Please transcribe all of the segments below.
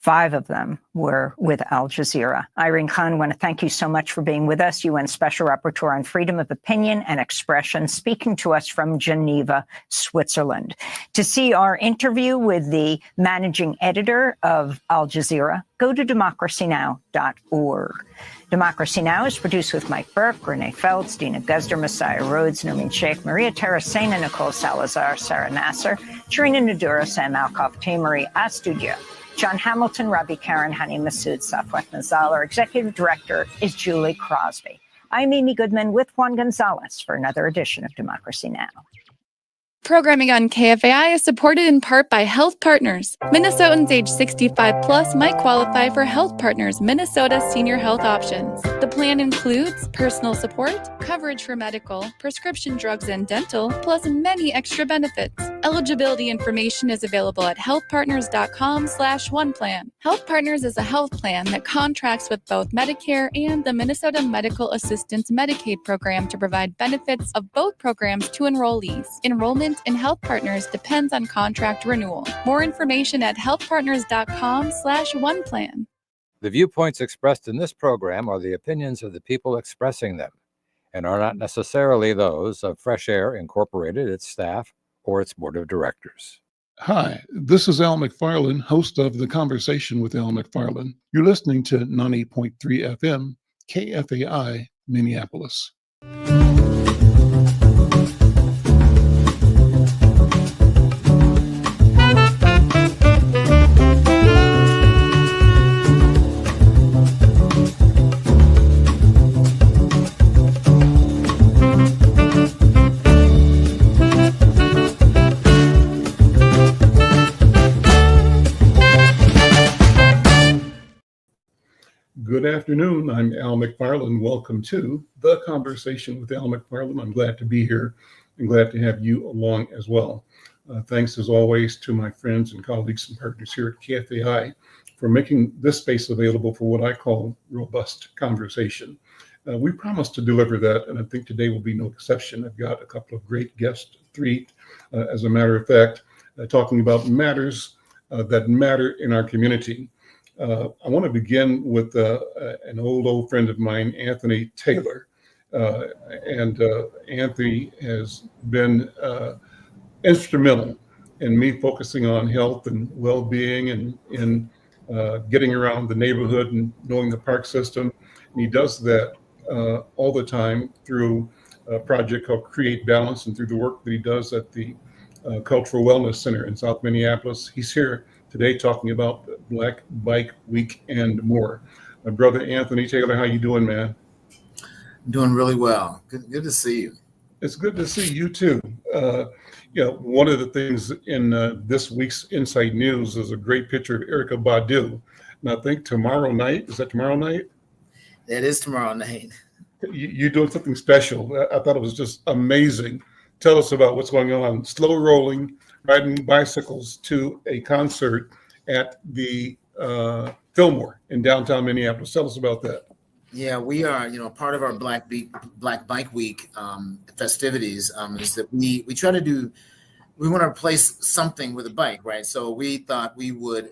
5 of them were with Al Jazeera. Irene Khan, I want to thank you so much for being with us, UN Special Rapporteur on Freedom of Opinion and Expression, speaking to us from Geneva, Switzerland. To see our interview with the managing editor of Al Jazeera, go to democracynow.org. Democracy Now! Is produced with Mike Burke, Renee Feltz, Dina Guzder, Messiah Rhodes, Nermeen Sheikh, Maria Terracena, Nicole Salazar, Sarah Nasser, Sharina Nadura, Sam Alkoff, Marie Astudio, John Hamilton, Rabi Karen, Hani Massoud, Safwat Nazal. Our executive director is Julie Crosby. I'm Amy Goodman with Juan Gonzalez for another edition of Democracy Now! Programming on KFAI is supported in part by Health Partners. Minnesotans age 65 plus might qualify for Health Partners Minnesota Senior Health Options. The plan includes personal support, coverage for medical, prescription drugs and dental, plus many extra benefits. Eligibility information is available at healthpartners.com/oneplan. Health Partners is a health plan that contracts with both Medicare and the Minnesota Medical Assistance Medicaid program to provide benefits of both programs to enrollees. Enrollment in Health Partners depends on contract renewal. More information at healthpartners.com/oneplan. The viewpoints expressed in this program are the opinions of the people expressing them and are not necessarily those of Fresh Air Incorporated, its staff, or its board of directors. Hi, this is Al McFarlane, host of The Conversation with Al McFarlane. You're listening to 98.3 FM, KFAI, Minneapolis. Good afternoon. I'm Al McFarlane. Welcome to The Conversation with Al McFarlane. I'm glad to be here and glad to have you along as well. Thanks as always to my friends and colleagues and partners here at KFAI for making this space available for what I call robust conversation. We promised to deliver that, and I think today will be no exception. I've got a couple of great guests, 3 as a matter of fact, talking about matters that matter in our community. I want to begin with an old friend of mine, Anthony Taylor. Anthony has been instrumental in me focusing on health and well-being and in getting around the neighborhood and knowing the park system. And he does that all the time through a project called Create Balance and through the work that he does at the Cultural Wellness Center in South Minneapolis. He's here today talking about Black Bike Week and more. My brother Anthony Taylor, how you doing, man? Doing really well. Good to see you. It's good to see you too. One of the things in this week's Insight News is a great picture of Erykah Badu. And I think tomorrow night, is that tomorrow night? It is tomorrow night. You're doing something special. I thought it was just amazing. Tell us about what's going on. Slow rolling, riding bicycles to a concert at the Fillmore in downtown Minneapolis. Tell us about that. Yeah, we are, part of our Black Bike Week festivities is that we try to we want to replace something with a bike, right? So we thought we would,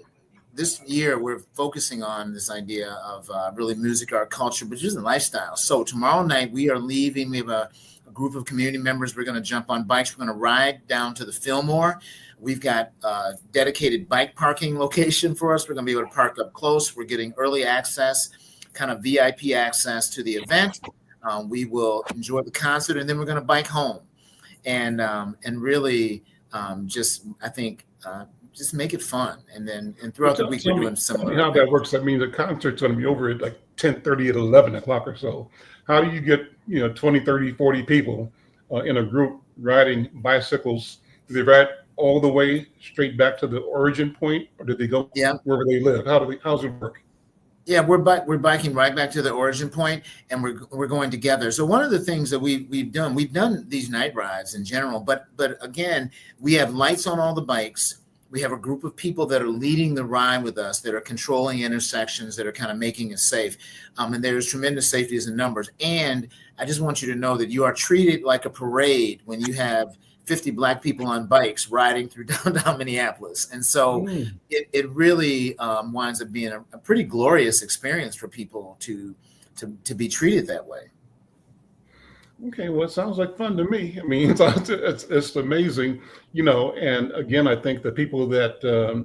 this year we're focusing on this idea of really music, our culture, but just a lifestyle. So tomorrow night we are leaving. We have a group of community members. We're going to jump on bikes. We're going to ride down to the Fillmore. We've got a dedicated bike parking location for us. We're going to be able to park up close. We're getting early access, kind of VIP access to the event. We will enjoy the concert, and then we're going to bike home, and really just make it fun. And throughout the week we're doing similar. How that works? I mean, the concert's going to be over at like 10:30 at 11 o'clock or so. How do you get 20, 30, 40 people in a group riding bicycles? Do they ride all the way straight back to the origin point, or do they go wherever they live? How's it work? Yeah, we're biking right back to the origin point, and we're going together. So one of the things that we've done these night rides in general, but again, we have lights on all the bikes. We have a group of people that are leading the ride with us, that are controlling intersections, that are kind of making it safe. And there's tremendous safety in numbers. And I just want you to know that you are treated like a parade when you have 50 Black people on bikes riding through downtown Minneapolis. And so it really winds up being a pretty glorious experience for people to be treated that way. Okay, well, it sounds like fun to me. I mean, it's amazing, and again, I think the people that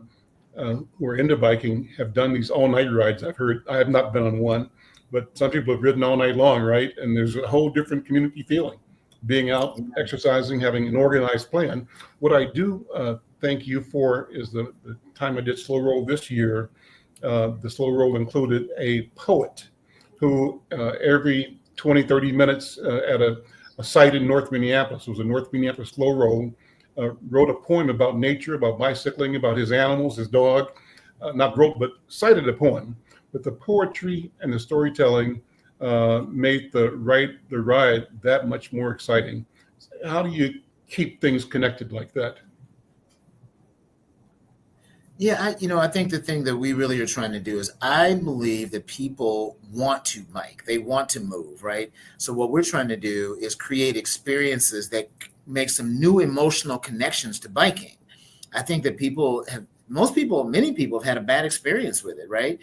who are into biking have done these all-night rides. I have not been on one, but some people have ridden all night long, right? And there's a whole different community feeling, being out, exercising, having an organized plan. What I do thank you for is the time I did Slow Roll this year, the Slow Roll included a poet who every 20, 30 minutes at a site in North Minneapolis, it was a North Minneapolis Slow Roll, wrote a poem about nature, about bicycling, about his animals, his dog, not wrote, but cited a poem. But the poetry and the storytelling made the ride that much more exciting. How do you keep things connected like that? Yeah, I think the thing that we really are trying to do is I believe that people want to bike. They want to move, right? So what we're trying to do is create experiences that make some new emotional connections to biking. I think that many people have had a bad experience with it, right?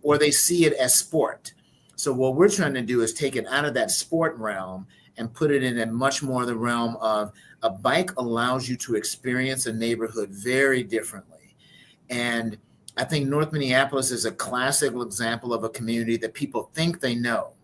Or they see it as sport. So what we're trying to do is take it out of that sport realm and put it in a much more the realm of a bike allows you to experience a neighborhood very differently. And I think North Minneapolis is a classic example of a community that people think they know.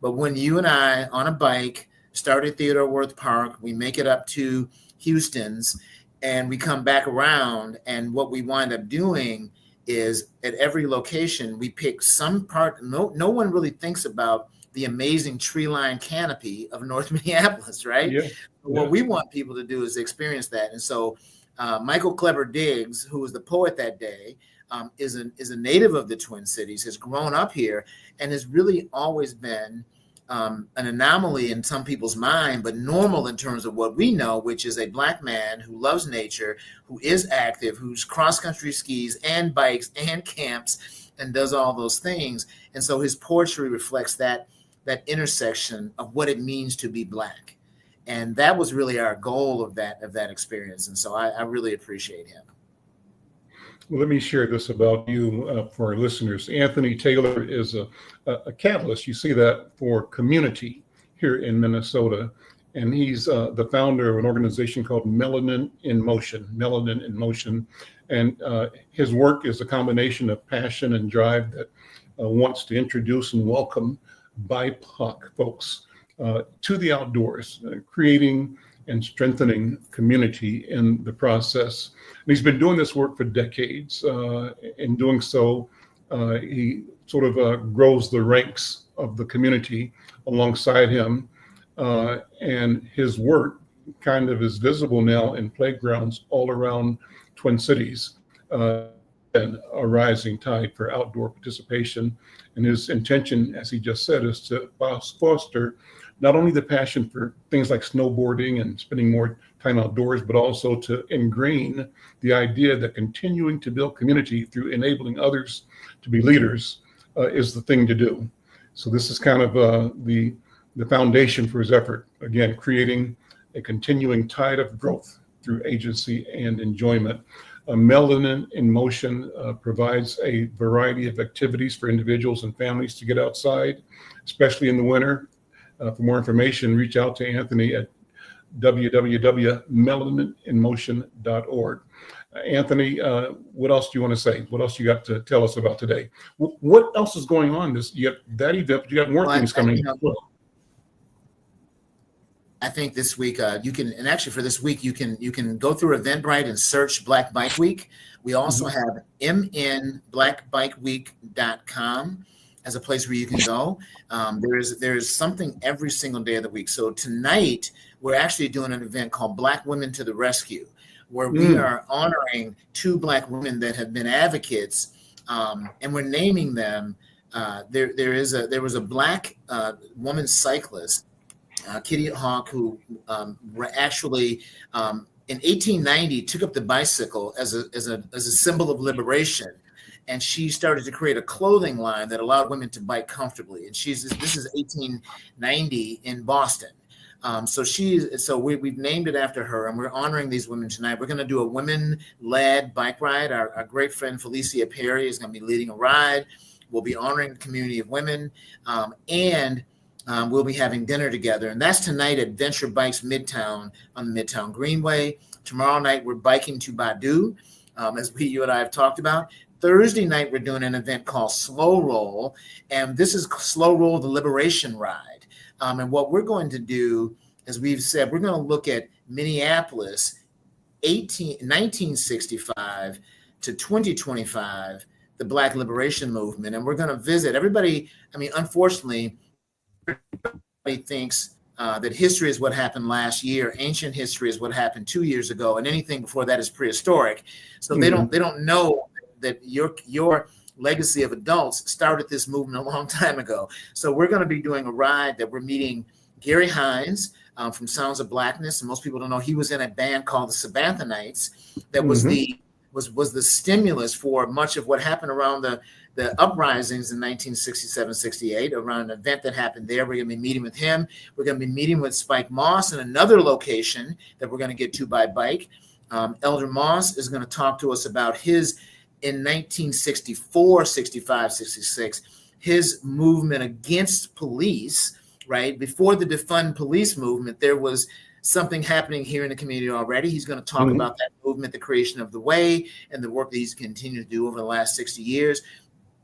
But when you and I on a bike start at Theodore Wirth Park, we make it up to Houston's, and we come back around, and what we wind up doing is at every location, we pick some part. No one really thinks about the amazing tree-lined canopy of North Minneapolis, right? Yeah. What we want people to do is experience that. And so Michael Clever Diggs, who was the poet that day, is a native of the Twin Cities, has grown up here, and has really always been an anomaly in some people's mind, but normal in terms of what we know, which is a Black man who loves nature, who is active, who's cross-country skis and bikes and camps and does all those things. And so his poetry reflects that intersection of what it means to be Black. And that was really our goal of that experience. And so I really appreciate him. Well, let me share this about you for our listeners. Anthony Taylor is a catalyst. You see that for community here in Minnesota. And he's the founder of an organization called Melanin in Motion. And his work is a combination of passion and drive that wants to introduce and welcome BIPOC folks to the outdoors, creating and strengthening community in the process. And he's been doing this work for decades. In doing so, he sort of grows the ranks of the community alongside him. And his work kind of is visible now in playgrounds all around Twin Cities, and a rising tide for outdoor participation. And his intention, as he just said, is to foster not only the passion for things like snowboarding and spending more time outdoors, but also to ingrain the idea that continuing to build community through enabling others to be leaders is the thing to do. So this is kind of the foundation for his effort. Again, creating a continuing tide of growth through agency and enjoyment. Melanin in Motion provides a variety of activities for individuals and families to get outside, especially in the winter. For more information, reach out to Anthony at www.melanininmotion.org. Anthony, what else do you want to say? What else you got to tell us about today? What else is going on? You got that event, but you got more things coming. I think this week you can, and actually for this week you can go through Eventbrite and search Black Bike Week. We also have mnblackbikeweek.com as a place where you can go. There's something every single day of the week. So tonight we're actually doing an event called Black Women to the Rescue, where we are honoring 2 Black women that have been advocates, and we're naming them. There was a Black woman cyclist, Kitty Hawk, who actually in 1890 took up the bicycle as a symbol of liberation. And she started to create a clothing line that allowed women to bike comfortably. And this is 1890 in Boston. We've named it after her, and we're honoring these women tonight. We're going to do a women-led bike ride. Our great friend Felicia Perry is going to be leading a ride. We'll be honoring the community of women, and we'll be having dinner together. And that's tonight at Venture Bikes Midtown on the Midtown Greenway. Tomorrow night, we're biking to Badu, as you and I have talked about. Thursday night, we're doing an event called Slow Roll, and this is Slow Roll, the Liberation Ride. And what we're going to do, as we've said, we're going to look at Minneapolis, 1965 to 2025, the Black Liberation Movement. And we're going to visit everybody. I mean, unfortunately, everybody thinks that history is what happened last year. Ancient history is what happened 2 years ago, and anything before that is prehistoric. So they don't know that your legacy of adults started this movement a long time ago. So we're going to be doing a ride that we're meeting Gary Hines from Sounds of Blackness, and most people don't know he was in a band called the Sabanthanites. That was the stimulus for much of what happened around the uprisings in 1967-68, around an event that happened there. We're going to be meeting with him. We're going to be meeting with Spike Moss in another location that we're going to get to by bike. Elder Moss is going to talk to us about his, in 1964, 65, 66, his movement against police, right? Before the defund police movement, there was something happening here in the community already. He's going to talk about that movement, the creation of the way, and the work that he's continued to do over the last 60 years.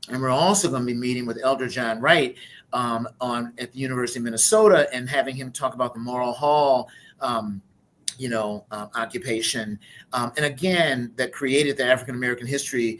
And we're also going to be meeting with Elder John Wright at the University of Minnesota and having him talk about the Moral Hall occupation. And again, that created the African American History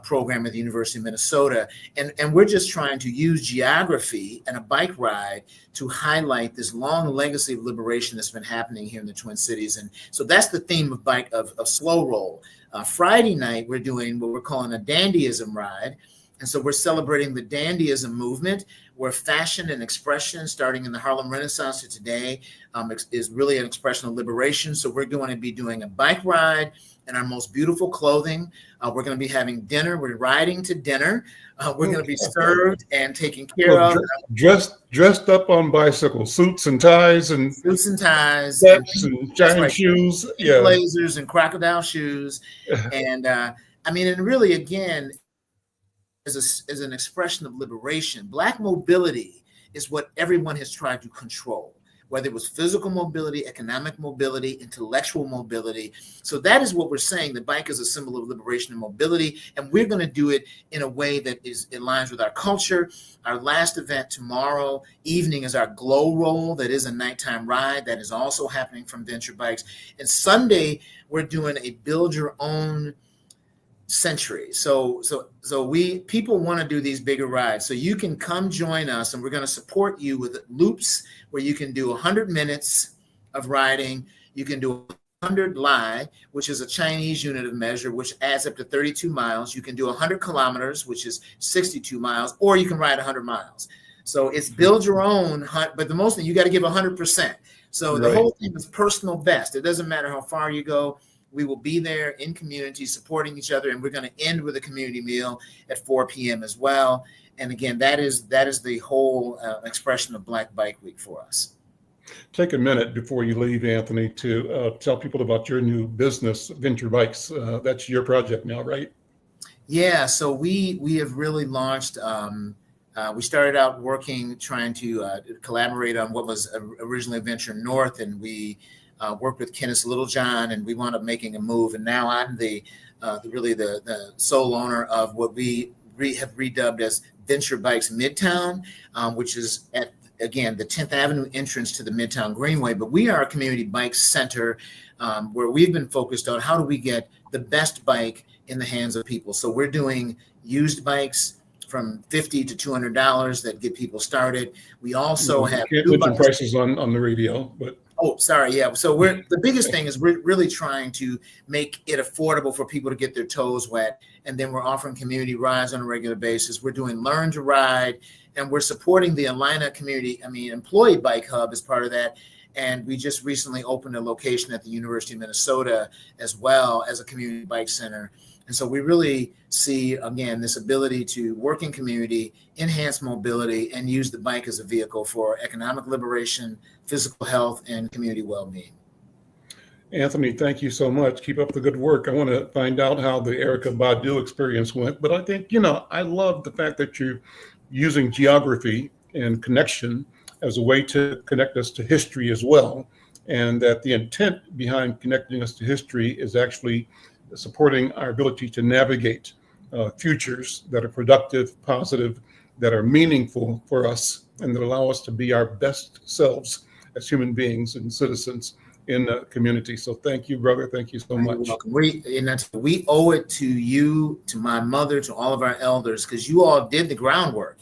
program at the University of Minnesota. And we're just trying to use geography and a bike ride to highlight this long legacy of liberation that's been happening here in the Twin Cities. And so that's the theme of Slow Roll. Friday night, we're doing what we're calling a dandyism ride. And so we're celebrating the dandyism movement, where fashion and expression, starting in the Harlem Renaissance to today, is really an expression of liberation. So we're going to be doing a bike ride in our most beautiful clothing. We're going to be having dinner. We're riding to dinner. We're going to be served and taken care of. Dressed up on bicycles, suits and ties, and giant shoes, blazers and crocodile shoes, and and really, again, as an expression of liberation. Black mobility is what everyone has tried to control, whether it was physical mobility, economic mobility, intellectual mobility. So that is what we're saying. The bike is a symbol of liberation and mobility, and we're going to do it in a way that aligns with our culture. Our last event tomorrow evening is our Glow Roll. That is a nighttime ride that is also happening from Venture Bikes. And Sunday, we're doing a build your own century. So people want to do these bigger rides. So you can come join us, and we're going to support you with loops where you can do 100 minutes of riding. You can do 100 Li, which is a Chinese unit of measure, which adds up to 32 miles. You can do 100 kilometers, which is 62 miles, or you can ride 100 miles. So it's build your own, but the most thing, you got to give 100%. So the whole thing is personal best. It doesn't matter how far you go. We will be there in community supporting each other, and we're going to end with a community meal at 4 p.m. as well. And again, that is the whole expression of Black Bike Week for us. Take a minute before you leave, Anthony, to tell people about your new business, Venture Bikes. That's your project now, right? Yeah, so we have really launched. We started out trying to collaborate on what was originally Venture North, and we worked with Kenneth Littlejohn, and we wound up making a move. And now I'm the sole owner of what we have redubbed as Venture Bikes Midtown, which is at, again, the 10th Avenue entrance to the Midtown Greenway. But we are a community bike center where we've been focused on how do we get the best bike in the hands of people. So we're doing used bikes from $50 to $200 that get people started. We also have can't put your prices on the radio, but oh, sorry. Yeah. So the biggest thing is we're really trying to make it affordable for people to get their toes wet. And then we're offering community rides on a regular basis. We're doing Learn to Ride, and we're supporting the Atlanta Employee Bike Hub as part of that. And we just recently opened a location at the University of Minnesota as well as a community bike center. And so we really see, again, this ability to work in community, enhance mobility, and use the bike as a vehicle for economic liberation, physical health, and community well-being. Anthony, thank you so much. Keep up the good work. I want to find out how the Erykah Badu experience went, but I think, I love the fact that you're using geography and connection as a way to connect us to history as well, and that the intent behind connecting us to history is actually supporting our ability to navigate futures that are productive, positive, that are meaningful for us, and that allow us to be our best selves as human beings and citizens in the community. So thank you, brother. Thank you so much. You're welcome. We owe it to you, to my mother, to all of our elders, because you all did the groundwork.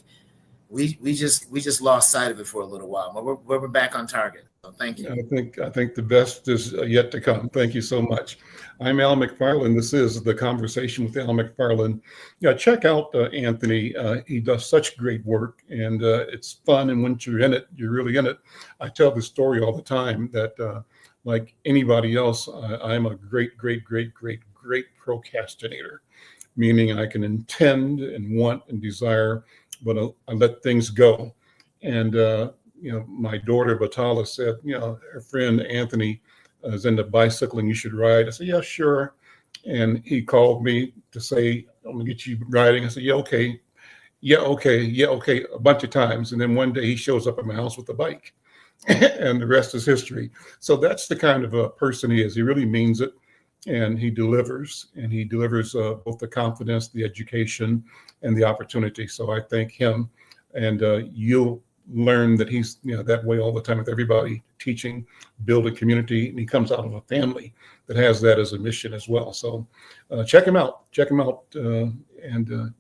We just lost sight of it for a little while, but we're back on target. So thank you. I think the best is yet to come. Thank you so much. I'm Al McFarlane. This is The Conversation with Al McFarlane. Check out Anthony. He does such great work, and it's fun. And once you're in it, you're really in it. I tell the story all the time that like anybody else, I'm a great procrastinator, meaning I can intend and want and desire, but I let things go. And my daughter Batala said, her friend Anthony is into bicycling. You should ride. I said, yeah, sure. And he called me to say, I'm gonna get you riding. I said, yeah, okay, a bunch of times. And then one day he shows up at my house with a bike, and the rest is history. So that's the kind of a person he is. He really means it, and he delivers. And he delivers both the confidence, the education, and the opportunity. So I thank him, and you'll learn that he's that way all the time with everybody, teaching, building community, and he comes out of a family that has that as a mission as well. So check him out, and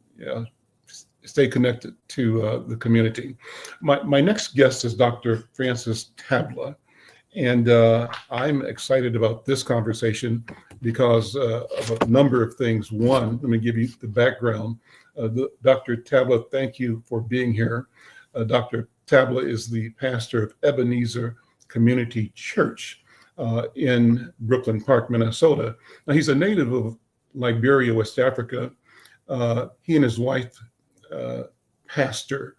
stay connected to the community. My next guest is Dr. Francis Tabla, and I'm excited about this conversation because of a number of things. One, let me give you the background. Dr. Tabla, thank you for being here. Dr. Tabla is the pastor of Ebenezer Community Church in Brooklyn Park, Minnesota. Now, he's a native of Liberia, West Africa. He and his wife pastor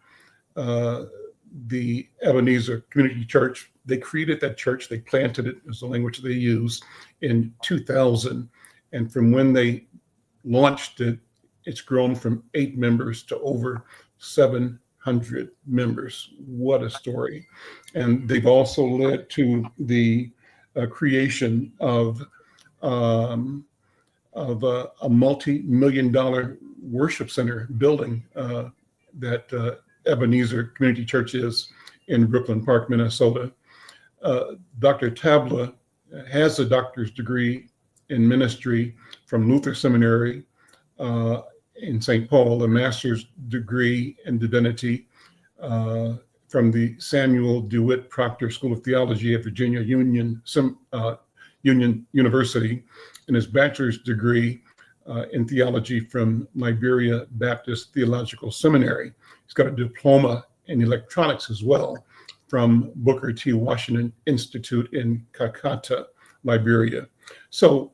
the Ebenezer Community Church. They created that church. They planted it, is the language they use, in 2000. And from when they launched it, it's grown from 8 members to over 700 members. What a story. And they've also led to the creation of a multi-million-dollar worship center building that Ebenezer Community Church is in Brooklyn Park, Minnesota. Dr. Tabla has a doctor's degree in ministry from Luther Seminary in St. Paul, a master's degree in divinity from the Samuel DeWitt Proctor School of Theology at Virginia Union University, and his bachelor's degree in theology from Liberia Baptist Theological Seminary. He's got a diploma in electronics as well from Booker T. Washington Institute in Kakata, Liberia. So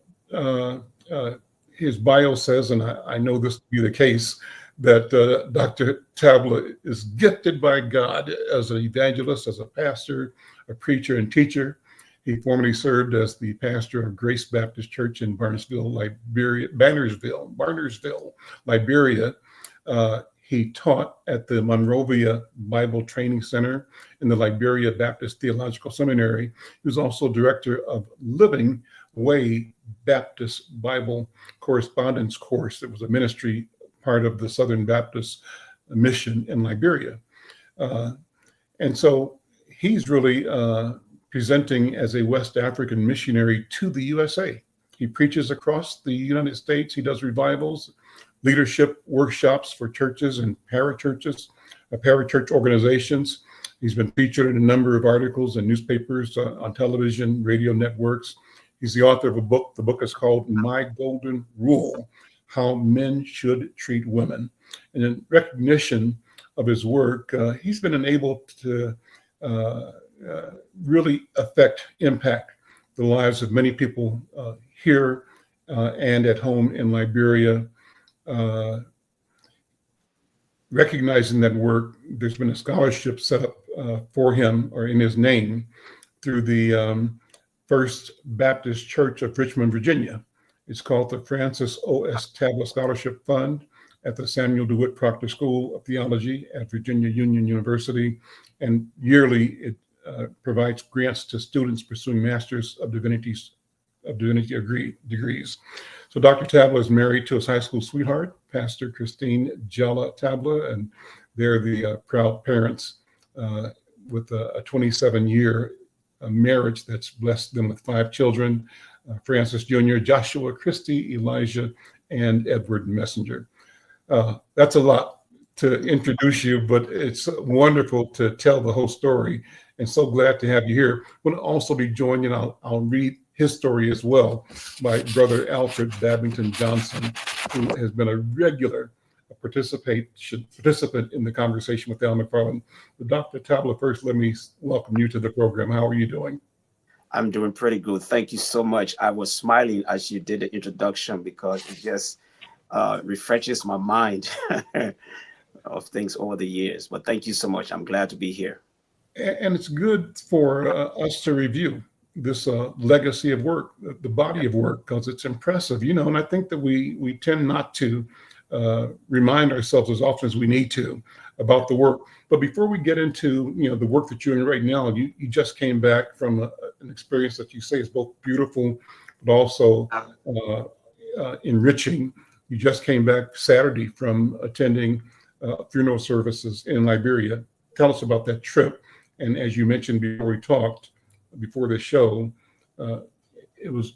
his bio says, and I know this to be the case, that Dr. Tabla is gifted by God as an evangelist, as a pastor, a preacher, and teacher. He formerly served as the pastor of Grace Baptist Church in Barnesville, Liberia. He taught at the Monrovia Bible Training Center in the Liberia Baptist Theological Seminary. He was also director of Living Way Baptist Bible Correspondence Course. It was a ministry part of the Southern Baptist Mission in Liberia. And so he's really presenting as a West African missionary to the USA. He preaches across the United States. He does revivals, leadership workshops for churches and parachurch organizations. He's been featured in a number of articles in newspapers, on television, radio networks. He's the author of a book. The book is called My Golden Rule: How Men Should Treat Women. And in recognition of his work, he's been enabled to really impact the lives of many people here and at home in Liberia. Recognizing that work, there's been a scholarship set up for him or in his name through the First Baptist Church of Richmond, Virginia. It's called the Francis O.S. Tabla Scholarship Fund at the Samuel DeWitt Proctor School of Theology at Virginia Union University. And yearly, it provides grants to students pursuing Masters of Divinity degrees. So Dr. Tabla is married to his high school sweetheart, Pastor Christine Jala Tabla, and they're the proud parents with a 27-year marriage that's blessed them with 5 children, Francis Jr., Joshua, Christy, Elijah, and Edward Messenger. That's a lot to introduce you, but it's wonderful to tell the whole story, and so glad to have you here. We'll also be joined, and I'll read his story as well, by Brother Alfred Babington-Johnson, who has been a regular participant in the conversation with Al McFarlane. But Dr. Tabla, first, let me welcome you to the program. How are you doing? I'm doing pretty good. Thank you so much. I was smiling as you did the introduction because it just refreshes my mind of things over the years. But thank you so much. I'm glad to be here. And it's good for us to review this legacy of work, the body of work, because it's impressive, and I think that we tend not to remind ourselves as often as we need to about the work. But before we get into the work that you're in right now, you just came back from an experience that you say is both beautiful but also enriching. You just came back Saturday from attending funeral services in Liberia. Tell us about that trip. And as you mentioned before we talked, before the show, it was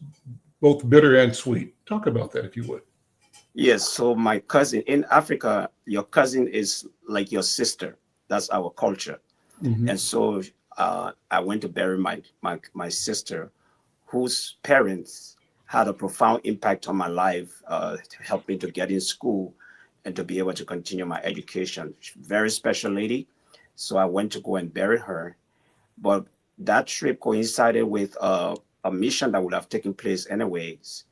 both bitter and sweet. Talk about that, if you would. Yes. So my cousin in Africa, your cousin is like your sister. That's our culture. Mm-hmm. And so I went to bury my sister, whose parents had a profound impact on my life, to help me to get in school and to be able to continue my education. Very special lady. So I went to go and bury her. But that trip coincided with a mission that would have taken place anyways.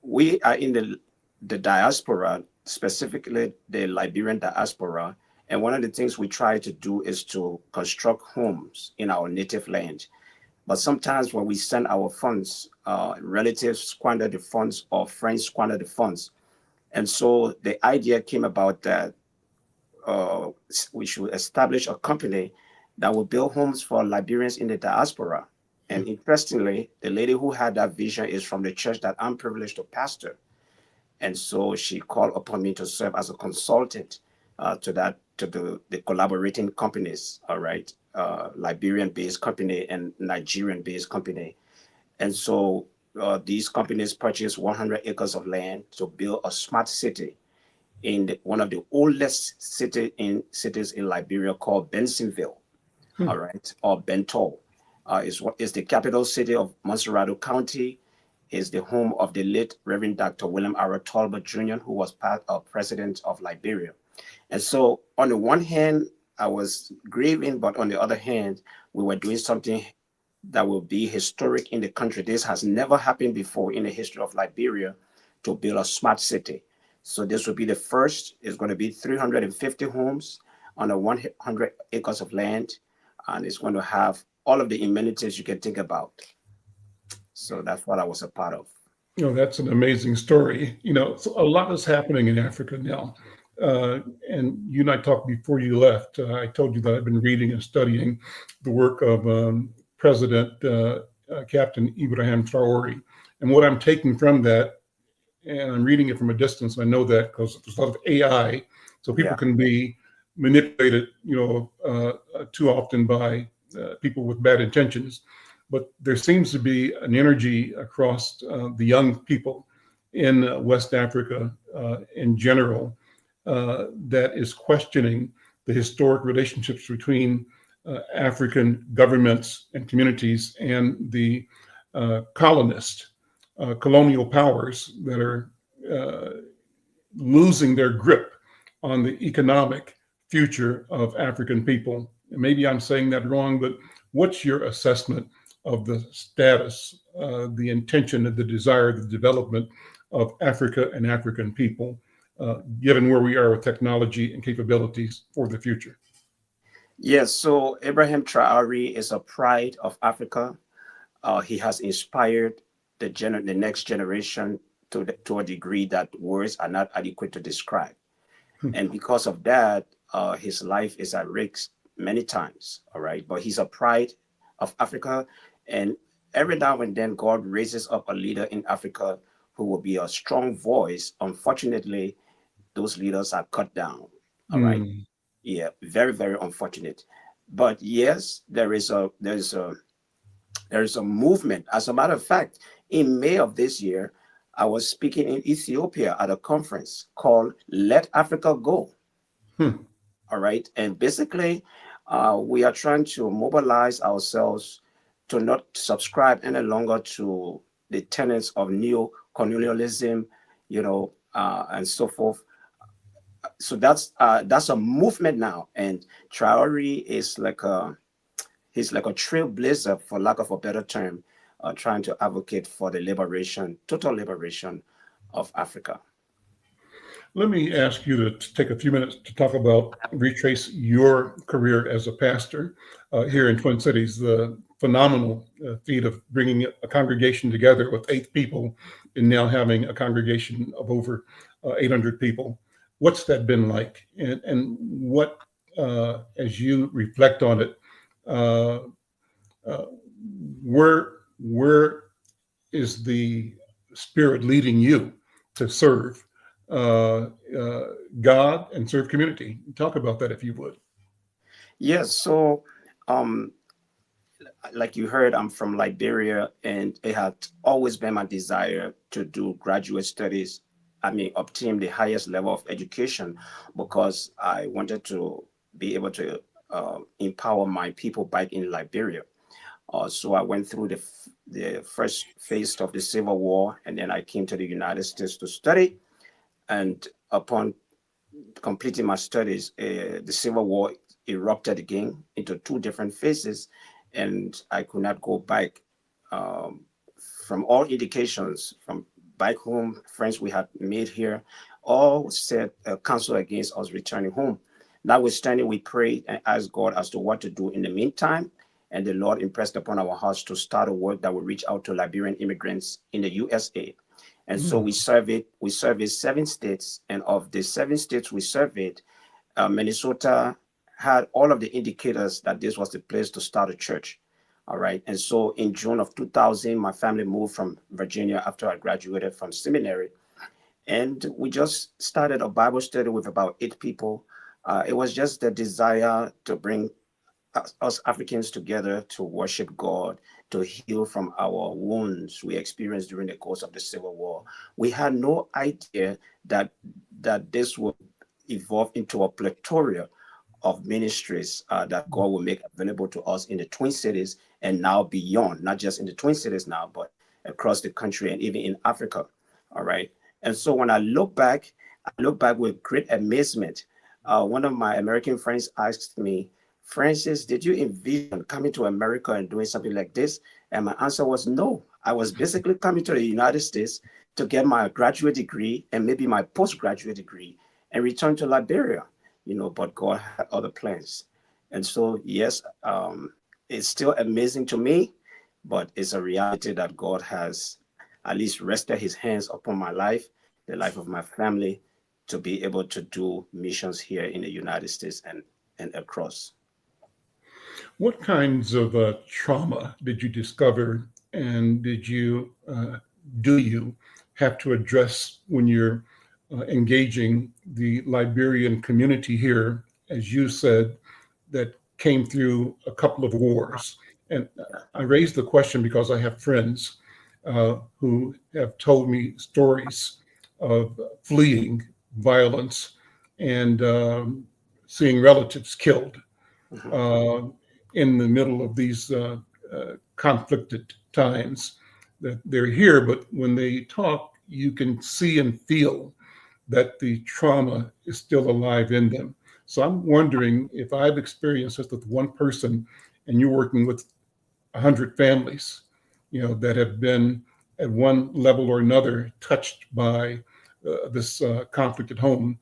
We are in the diaspora, specifically the Liberian diaspora. And one of the things we try to do is to construct homes in our native land. But sometimes when we send our funds, relatives squander the funds or friends squander the funds. And so the idea came about that we should establish a company that will build homes for Liberians in the diaspora. And interestingly, the lady who had that vision is from the church that I'm privileged to pastor. And so she called upon me to serve as a consultant to the collaborating companies, all right, Liberian-based company and Nigerian-based company. And so these companies purchased 100 acres of land to build a smart city in one of the oldest cities in Liberia called Bensonville, all right, or Bentol. Is the capital city of Monserrado County, is the home of the late Reverend Dr. William R. Talbot Jr., who was president of Liberia. And so on the one hand, I was grieving, but on the other hand, we were doing something that will be historic in the country. This has never happened before in the history of Liberia, to build a smart city. So this will be the first. It's going to be 350 homes on 100 acres of land, and it's going to have all of the amenities you can think about. So that's what I was a part of. That's an amazing story. So a lot is happening in Africa now. And you and I talked before you left. I told you that I've been reading and studying the work of President Captain Ibrahim Traore. And what I'm taking from that, and I'm reading it from a distance, I know that because there's a lot of AI, so people can be manipulated, too often by people with bad intentions. But there seems to be an energy across the young people in West Africa in general that is questioning the historic relationships between African governments and communities and the colonial powers that are losing their grip on the economic future of African people. And maybe I'm saying that wrong, but what's your assessment of the status, the intention, the desire, the development of Africa and African people, given where we are with technology and capabilities for the future? Yes, so Ibrahim Traore is a pride of Africa. He has inspired the next generation to a degree that words are not adequate to describe. And because of that, his life is at risk many times, all right? But he's a pride of Africa. And every now and then, God raises up a leader in Africa who will be a strong voice. Unfortunately, those leaders are cut down, all right? Yeah, very, very unfortunate. But yes, there is a movement. As a matter of fact, in May of this year, I was speaking in Ethiopia at a conference called Let Africa Go. All right. And basically, we are trying to mobilize ourselves to not subscribe any longer to the tenets of neo-colonialism, and so forth. So that's a movement now. And Traore is he's like a trailblazer, for lack of a better term, trying to advocate for the total liberation of Africa. Let me ask you to take a few minutes to talk about, retrace your career as a pastor here in Twin Cities, the phenomenal feat of bringing a congregation together with 8 people and now having a congregation of over 800 people. What's that been like? And what, as you reflect on it, where is the Spirit leading you to serve God and serve community? Talk about that, if you would. Yes. So, like you heard, I'm from Liberia, and it had always been my desire to do graduate studies. Obtain the highest level of education, because I wanted to be able to empower my people back in Liberia. So I went through the first phase of the Civil War, and then I came to the United States to study. And upon completing my studies, the Civil War erupted again into 2 different phases, and I could not go back. From all indications, from back home, friends we had made here, all said counsel against us returning home. Notwithstanding, we prayed and asked God as to what to do in the meantime. And the Lord impressed upon our hearts to start a work that will reach out to Liberian immigrants in the USA. And so we surveyed 7 states. And of the 7 states we surveyed, Minnesota had all of the indicators that this was the place to start a church. All right. And so in June of 2000, my family moved from Virginia after I graduated from seminary. And we just started a Bible study with about 8 people. It was just the desire to bring us Africans together to worship God, to heal from our wounds we experienced during the course of the Civil War. We had no idea that this would evolve into a plethora of ministries that God will make available to us in the Twin Cities and now beyond, not just in the Twin Cities now, but across the country and even in Africa. All right. And so when I look back with great amazement. One of my American friends asked me, Francis, did you envision coming to America and doing something like this? And my answer was no. I was basically coming to the United States to get my graduate degree and maybe my postgraduate degree and return to Liberia, but God had other plans. And so, yes, it's still amazing to me, but it's a reality that God has at least rested his hands upon my life, the life of my family, to be able to do missions here in the United States and across. What kinds of trauma did you discover, and do you have to address when you're engaging the Liberian community here, as you said, that came through a couple of wars? And I raise the question because I have friends who have told me stories of fleeing violence and seeing relatives killed in the middle of these conflicted times. That they're here, but when they talk, you can see and feel that the trauma is still alive in them. So I'm wondering if I've experienced this with one person and you're working with 100 families, that have been at one level or another touched by this conflict at home.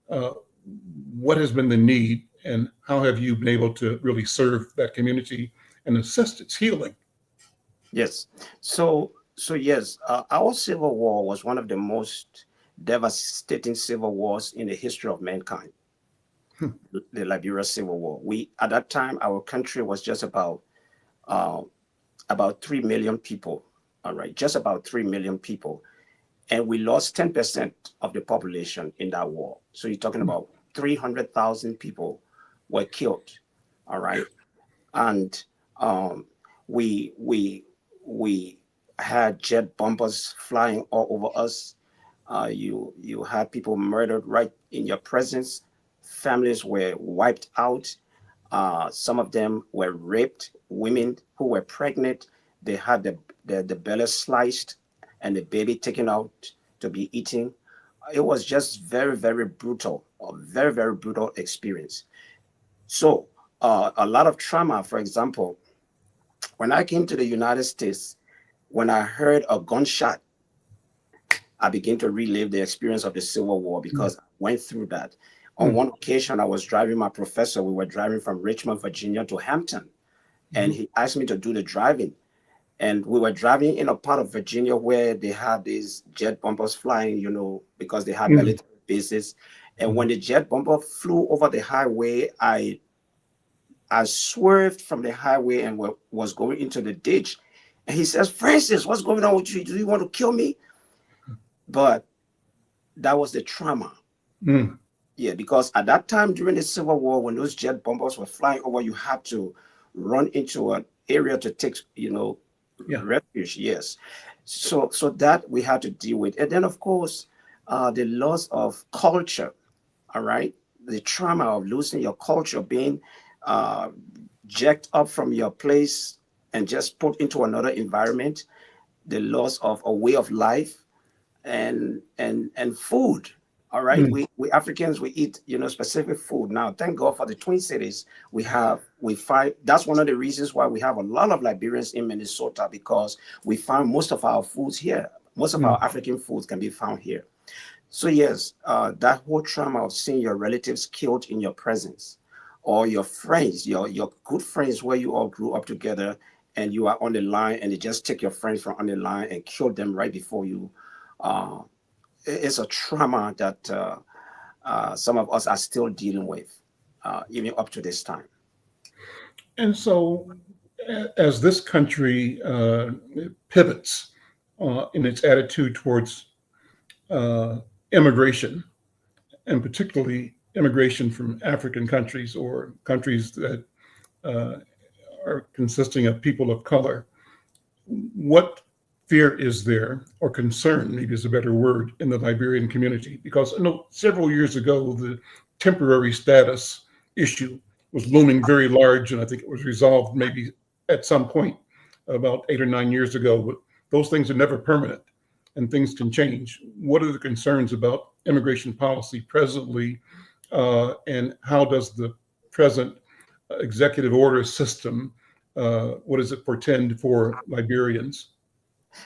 What has been the need, and how have you been able to really serve that community and assist its healing? Yes. So yes, our Civil War was one of the most devastating civil wars in the history of mankind. The Liberia Civil War. At that time, our country was just about 3 million people. All right, just about 3 million people, and we lost 10% of the population in that war. So you're talking about 300,000 people were killed. All right, and we had jet bombers flying all over us. You had people murdered right in your presence. Families were wiped out. Some of them were raped. Women who were pregnant, they had the belly sliced and the baby taken out to be eaten. It was just very, very brutal, a very, very brutal experience. So a lot of trauma, for example, when I came to the United States, when I heard a gunshot, I began to relive the experience of the Civil War because I went through that. On one occasion, I was driving my professor. We were driving from Richmond, Virginia to Hampton, and he asked me to do the driving. And we were driving in a part of Virginia where they had these jet bombers flying, because they had military bases. And when the jet bomber flew over the highway, I swerved from the highway and was going into the ditch. And he says, "Francis, what's going on with you? Do you want to kill me?" But that was the trauma. Yeah, because at that time during the Civil War, when those jet bombers were flying over, you had to run into an area to take, refuge. Yes. So that we had to deal with. And then, of course, the loss of culture. All right. The trauma of losing your culture, being jacked up from your place and just put into another environment. The loss of a way of life and food. All right, we Africans, we eat specific food. Now, thank God for the Twin Cities. We find that's one of the reasons why we have a lot of Liberians in Minnesota, because we find most of our foods here. Most of our African foods can be found here. So yes, that whole trauma of seeing your relatives killed in your presence, or your friends, your good friends where you all grew up together, and you are on the line, and they just take your friends from on the line and kill them right before you. It's a trauma that some of us are still dealing with, even up to this time. And so, as this country pivots in its attitude towards immigration, and particularly immigration from African countries or countries that are consisting of people of color, what fear is there, or concern, maybe is a better word, in the Liberian community? Because I know several years ago, the temporary status issue was looming very large, and I think it was resolved maybe at some point about 8 or 9 years ago, but those things are never permanent and things can change. What are the concerns about immigration policy presently, and how does the present executive order system, what does it portend for Liberians?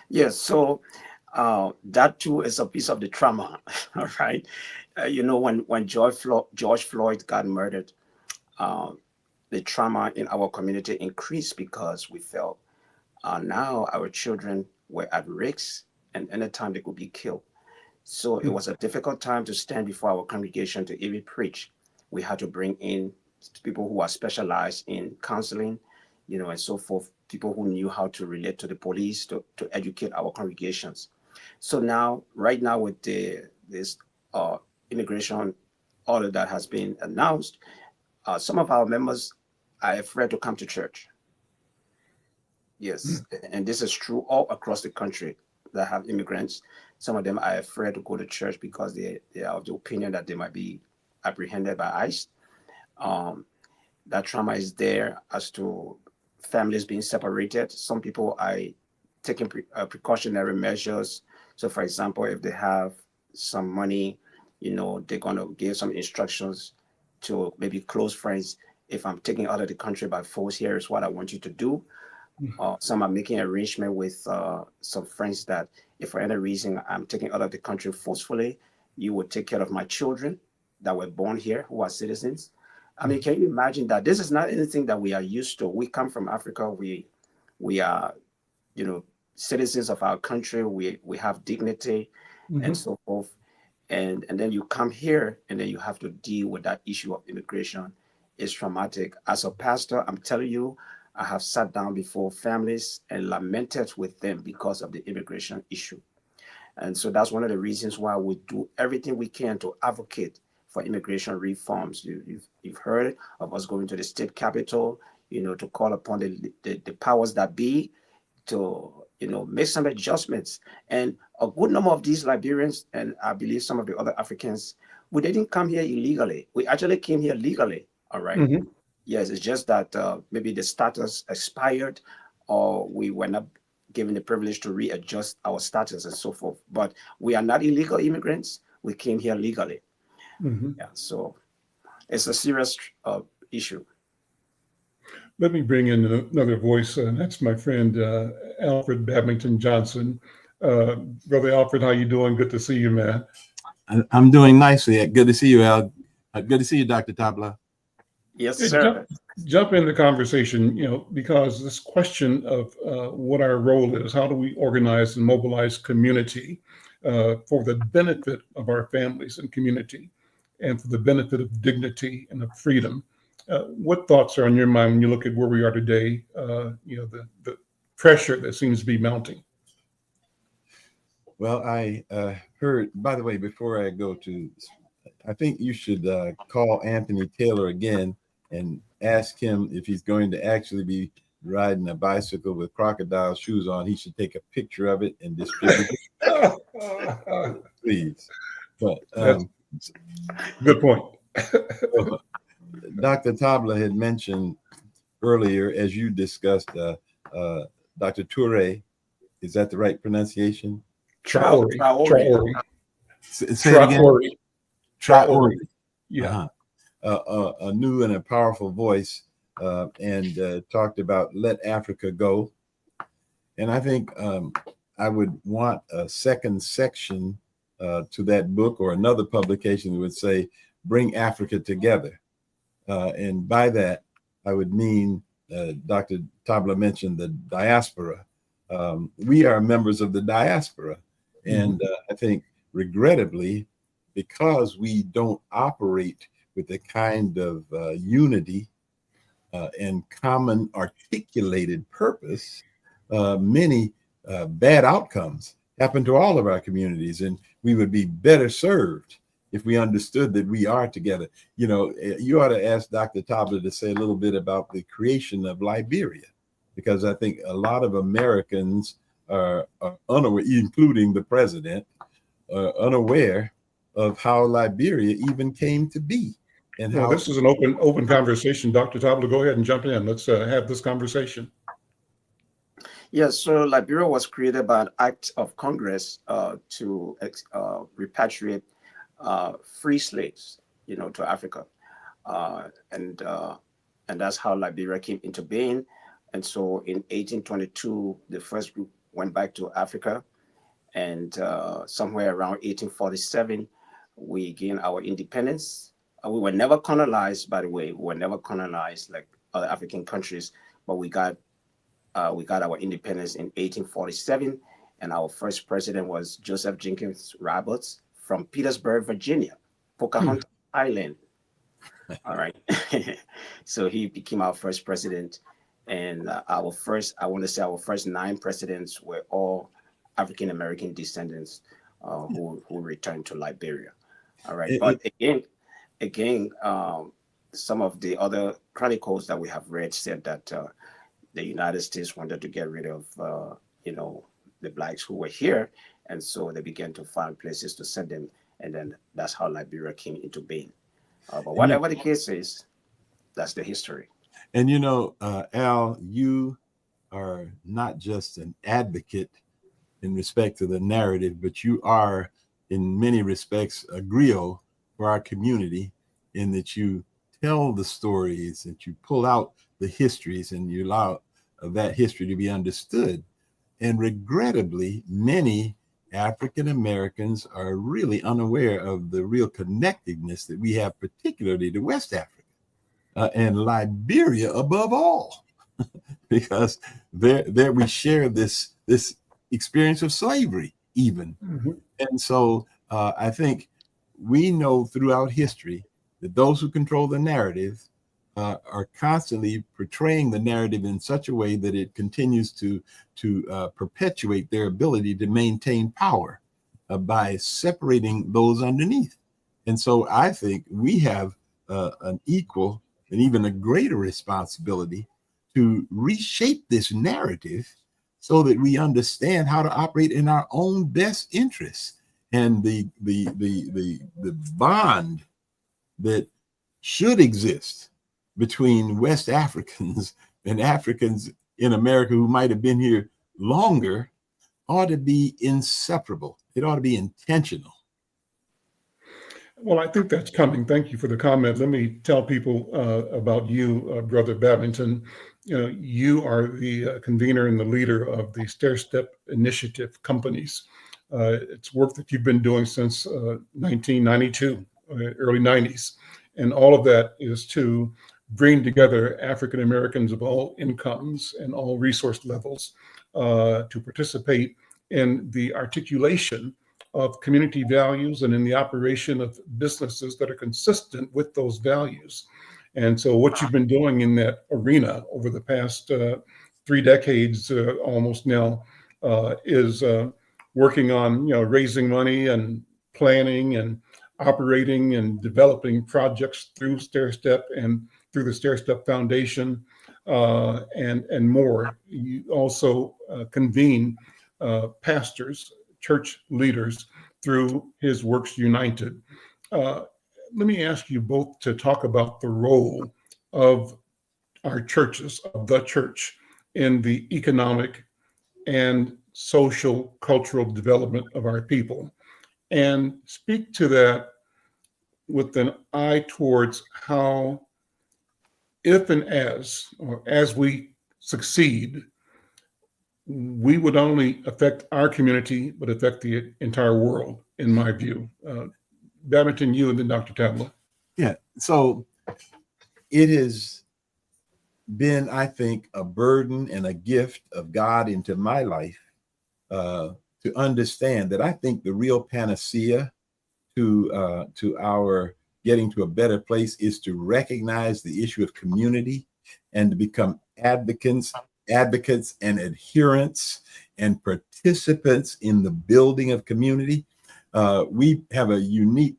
Yes, so that too is a piece of the trauma, all right? When George Floyd got murdered, the trauma in our community increased because we felt now our children were at risk and anytime they could be killed. So it was a difficult time to stand before our congregation to even preach. We had to bring in people who are specialized in counseling, and so forth, people who knew how to relate to the police to educate our congregations. So now, right now, with this immigration order that has been announced, some of our members are afraid to come to church. Yes, and this is true all across the country that have immigrants. Some of them are afraid to go to church because they are of the opinion that they might be apprehended by ICE. That trauma is there as to families being separated. Some people are taking precautionary measures. So, for example, if they have some money, they're going to give some instructions to maybe close friends. If I'm taking out of the country by force, here is what I want you to do. Some are making arrangement with some friends that if for any reason I'm taken out of the country forcefully, you would take care of my children that were born here who are citizens. I mean, can you imagine that? This is not anything that we are used to. We come from Africa. We are, citizens of our country. We have dignity and so forth. And then you come here and then you have to deal with that issue of immigration. It's traumatic. As a pastor, I'm telling you, I have sat down before families and lamented with them because of the immigration issue. And so that's one of the reasons why we do everything we can to advocate for immigration reforms. You've heard of us going to the state capitol, to call upon the powers that be to, make some adjustments. And a good number of these Liberians, and I believe some of the other Africans, we didn't come here illegally. We actually came here legally. All right. Yes, it's just that maybe the status expired or we were not given the privilege to readjust our status and so forth. But we are not illegal immigrants. We came here legally. Yeah, so it's a serious issue. Let me bring in another voice. That's my friend, Alfred Babington-Johnson. Brother Alfred, how you doing? Good to see you, man. I'm doing nicely. Good to see you, Al. Good to see you, Dr. Tabla. Yes, sir. Jump in the conversation, because this question of what our role is, how do we organize and mobilize community for the benefit of our families and community and for the benefit of dignity and of freedom. What thoughts are on your mind when you look at where we are today, the pressure that seems to be mounting? Well, I heard, by the way, before I go to, I think you should call Anthony Taylor again and ask him if he's going to actually be riding a bicycle with crocodile shoes on. He should take a picture of it and distribute it. Please. But good point. Dr. Tabla had mentioned earlier, as you discussed, Dr. Toure, is that the right pronunciation? Traore. Say it again. Traore. Yeah. A new and a powerful voice, and talked about let Africa go. And I think I would want a second section to that book, or another publication that would say, bring Africa together. And by that, I would mean, Dr. Tabla mentioned the diaspora. We are members of the diaspora. And I think, regrettably, because we don't operate with the kind of unity and common articulated purpose, many bad outcomes happen to all of our communities. And we would be better served if we understood that we are together. You ought to ask Dr. Tabla to say a little bit about the creation of Liberia, because I think a lot of Americans are unaware, including the president, unaware of how Liberia even came to be. And how this is an open conversation. Dr. Tabla, go ahead and jump in. Let's have this conversation. Yes, so Liberia was created by an act of Congress to repatriate free slaves, to Africa, and that's how Liberia came into being. And so in 1822, the first group went back to Africa, and somewhere around 1847, we gained our independence. We were never colonized, by the way. We were never colonized like other African countries, but we got our independence in 1847, and our first president was Joseph Jenkins Roberts from Petersburg, Virginia, Pocahontas Island. All right. So he became our first president, and our first 9 presidents were all African-American descendants who returned to Liberia. All right. But again, some of the other chronicles that we have read said that the United States wanted to get rid of, the blacks who were here. And so they began to find places to send them. And then that's how Liberia came into being. But whatever the case is, that's the history. And, Al, you are not just an advocate in respect to the narrative, but you are, in many respects, a griot for our community, in that you tell the stories, that you pull out the histories, and you allow that history to be understood. And regrettably, many African Americans are really unaware of the real connectedness that we have, particularly to West Africa and Liberia above all, because there we share this experience of slavery even. Mm-hmm. And so I think we know throughout history that those who control the narrative are constantly portraying the narrative in such a way that it continues to perpetuate their ability to maintain power by separating those underneath. And so I think we have an equal and even a greater responsibility to reshape this narrative so that we understand how to operate in our own best interests. And the bond that should exist between West Africans and Africans in America who might have been here longer ought to be inseparable. It ought to be intentional. Well, I think that's coming. Thank you for the comment. Let me tell people about you, Brother Babington. You are the convener and the leader of the Stair Step Initiative companies. It's work that you've been doing since 1992, early 90s. And all of that is to bring together African Americans of all incomes and all resource levels to participate in the articulation of community values and in the operation of businesses that are consistent with those values. And so what you've been doing in that arena over the past 3 decades almost now is working on raising money and planning and operating and developing projects through Stair Step and through the Stair Step Foundation and more. You also convene pastors, church leaders through His Works United. Let me ask you both to talk about the role of our churches, of the church, in the economic and social, cultural development of our people, and speak to that with an eye towards how, if and as we succeed, we would only affect our community, but affect the entire world, in my view. Babington, you and then Dr. Tabla. Yeah, so it has been, I think, a burden and a gift of God into my life to understand that I think the real panacea to our getting to a better place is to recognize the issue of community and to become advocates and adherents and participants in the building of community. We have a unique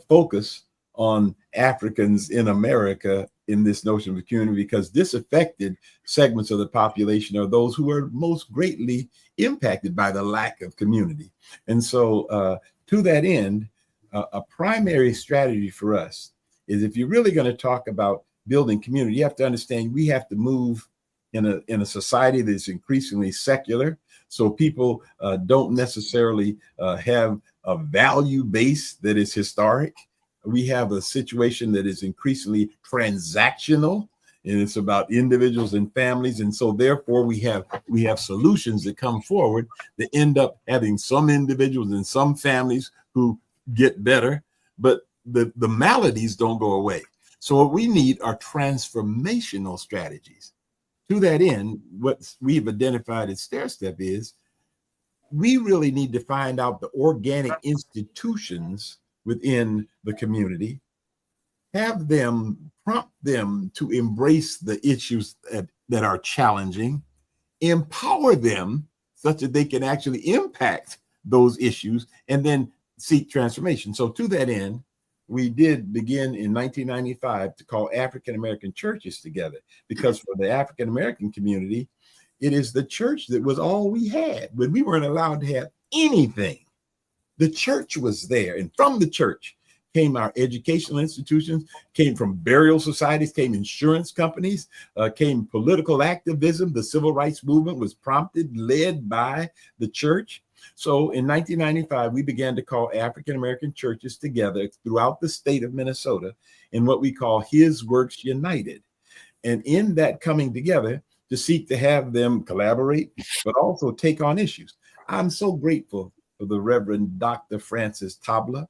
focus on Africans in America in this notion of community because disaffected segments of the population are those who are most greatly impacted by the lack of community. And so to that end, a primary strategy for us is, if you're really going to talk about building community, you have to understand we have to move in a society that's increasingly secular. So people don't necessarily have a value base that is historic. We have a situation that is increasingly transactional, and it's about individuals and families. And so therefore we have solutions that come forward that end up having some individuals and some families who get better, but the maladies don't go away. So what we need are transformational strategies. To that end, what we've identified as Stair Step is we really need to find out the organic institutions within the community, have them, prompt them to embrace the issues that are challenging, empower them such that they can actually impact those issues, and then seek transformation. So to that end, we did begin in 1995 to call African American churches together, because for the African American community, it is the church that was all we had. When we weren't allowed to have anything, the church was there. And from the church came our educational institutions, came from burial societies, came insurance companies, came political activism. The civil rights movement was prompted, led by the church. So in 1995, we began to call African American churches together throughout the state of Minnesota in what we call His Works United. And in that coming together, to seek to have them collaborate, but also take on issues. I'm so grateful for the Reverend Dr. Francis Tabla,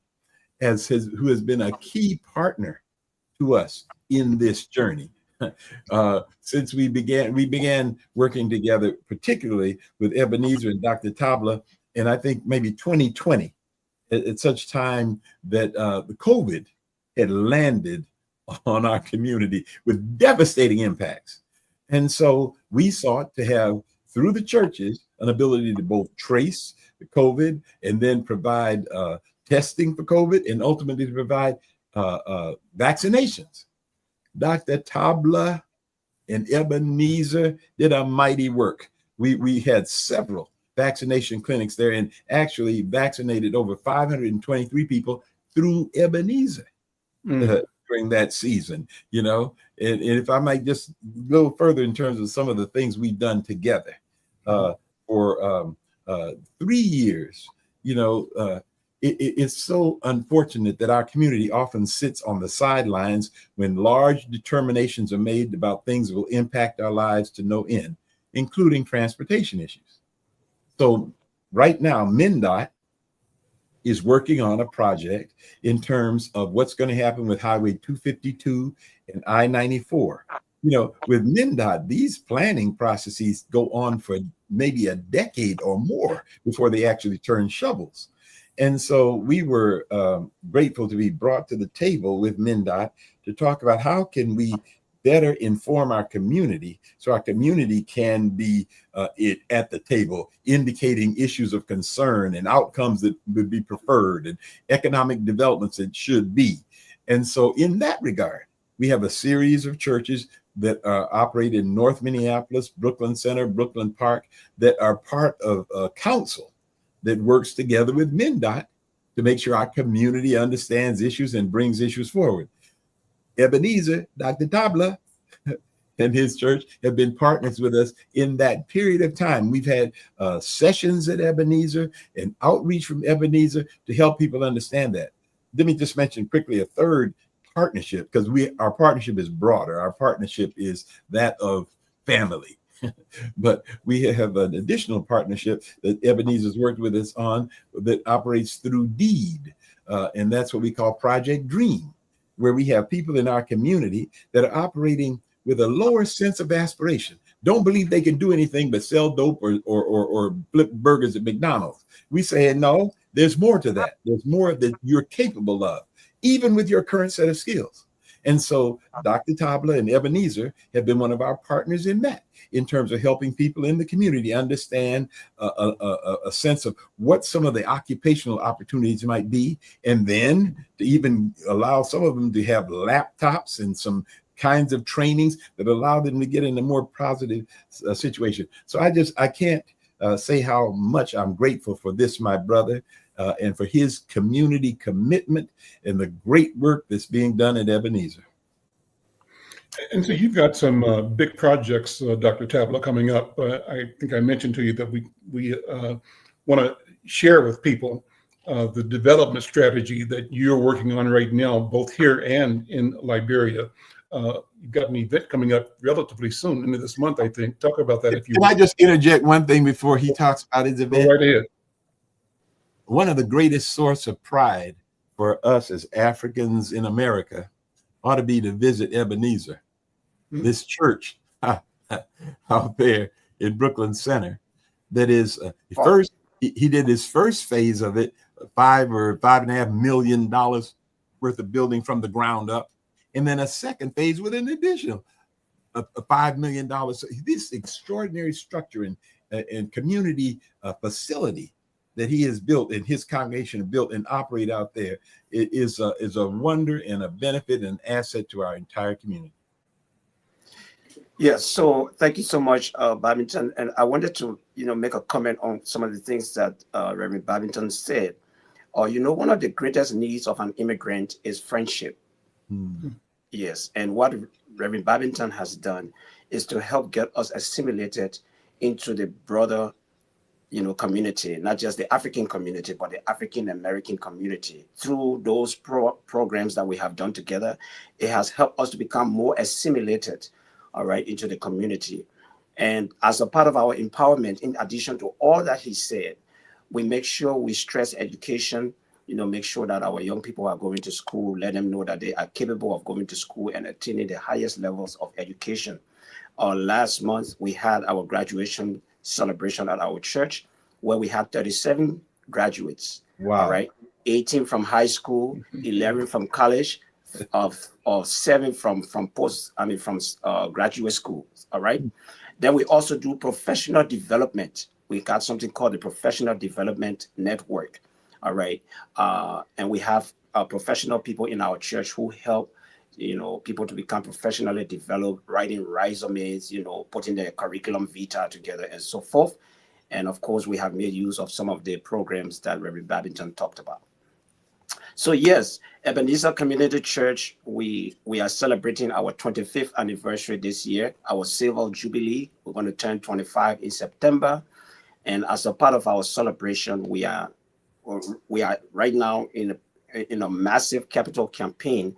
who has been a key partner to us in this journey. Since we began working together, particularly with Ebenezer and Dr. Tabla, and I think maybe 2020, at such time that the COVID had landed on our community with devastating impacts. And so we sought to have, through the churches, an ability to both trace the COVID and then provide testing for COVID and ultimately to provide vaccinations. Dr. Tabla and Ebenezer did a mighty work. We had several vaccination clinics there and actually vaccinated over 523 people through Ebenezer during that season, you know. And if I might just go further in terms of some of the things we've done together for 3 years, you know, it's so unfortunate that our community often sits on the sidelines when large determinations are made about things that will impact our lives to no end, including transportation issues. So right now, MnDOT is working on a project in terms of what's going to happen with Highway 252 and I-94. You know, with MnDOT, these planning processes go on for maybe a decade or more before they actually turn shovels. And so we were grateful to be brought to the table with MnDOT to talk about how can we better inform our community so our community can be at the table, indicating issues of concern and outcomes that would be preferred and economic developments that should be. And so in that regard, we have a series of churches that operate in North Minneapolis, Brooklyn Center, Brooklyn Park, that are part of a council that works together with MnDOT to make sure our community understands issues and brings issues forward. Ebenezer, Dr. Tabla, and his church have been partners with us in that period of time. We've had sessions at Ebenezer and outreach from Ebenezer to help people understand that. Let me just mention quickly a third partnership, because our partnership is broader. Our partnership is that of family. But we have an additional partnership that Ebenezer's worked with us on that operates through DEED. And that's what we call Project Dream, where we have people in our community that are operating with a lower sense of aspiration, don't believe they can do anything but sell dope or flip burgers at McDonald's. We say, no, there's more to that. There's more that you're capable of, even with your current set of skills. And so Dr. Tabla and Ebenezer have been one of our partners in that, in terms of helping people in the community understand a sense of what some of the occupational opportunities might be, and then to even allow some of them to have laptops and some kinds of trainings that allow them to get in a more positive situation. So I can't say how much I'm grateful for this, my brother, and for his community commitment and the great work that's being done at Ebenezer. And so you've got some big projects, Dr. Tabla, coming up. I think I mentioned to you that we want to share with people the development strategy that you're working on right now, both here and in Liberia. You've got an event coming up relatively soon, into this month, I think. Talk about that if you Can I just interject one thing before he talks about his event? Go right ahead. One of the greatest source of pride for us as Africans in America ought to be to visit Ebenezer, this church out there in Brooklyn Center. That is, first he did his first phase of it, $5 or $5.5 million worth of building from the ground up, and then a second phase with an additional $5 million. So this extraordinary structure and community facility that he has built and his congregation built and operate out there is a wonder and a benefit and asset to our entire community. Yes, so thank you so much, Babington. And I wanted to, make a comment on some of the things that Reverend Babington said. One of the greatest needs of an immigrant is friendship. Yes, and what Reverend Babington has done is to help get us assimilated into the broader community, not just the African community, but the African American community. Through those programs that we have done together, it has helped us to become more assimilated, all right, into the community. And as a part of our empowerment, in addition to all that he said, we make sure we stress education, make sure that our young people are going to school, let them know that they are capable of going to school and attaining the highest levels of education. Last month, we had our graduation celebration at our church, where we had 37 graduates. Wow. All right. 18 from high school, 11 from college, of 7 from graduate school. All right. Then we also do professional development. We got something called the Professional Development Network. All right. And we have professional people in our church who help, people to become professionally developed, writing resumes, putting their curriculum vitae together and so forth. And of course, we have made use of some of the programs that Reverend Babington talked about. So yes, Ebenezer Community Church, we are celebrating our 25th anniversary this year, our Silver Jubilee. We're going to turn 25 in September. And as a part of our celebration, we are right now in a massive capital campaign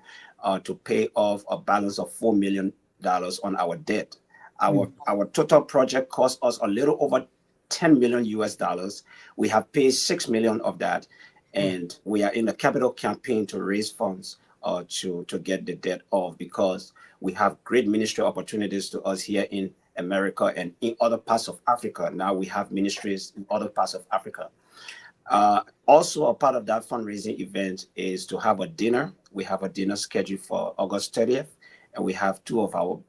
to pay off a balance of $4 million on our debt. Our total project cost us a little over $10 million US. We have paid $6 million of that, and we are in the capital campaign to raise funds to get the debt off, because we have great ministry opportunities to us here in America and in other parts of Africa. Now we have ministries in other parts of Africa. Also, a part of that fundraising event is to have a dinner. We have a dinner scheduled for August 30th, and we have 2 of our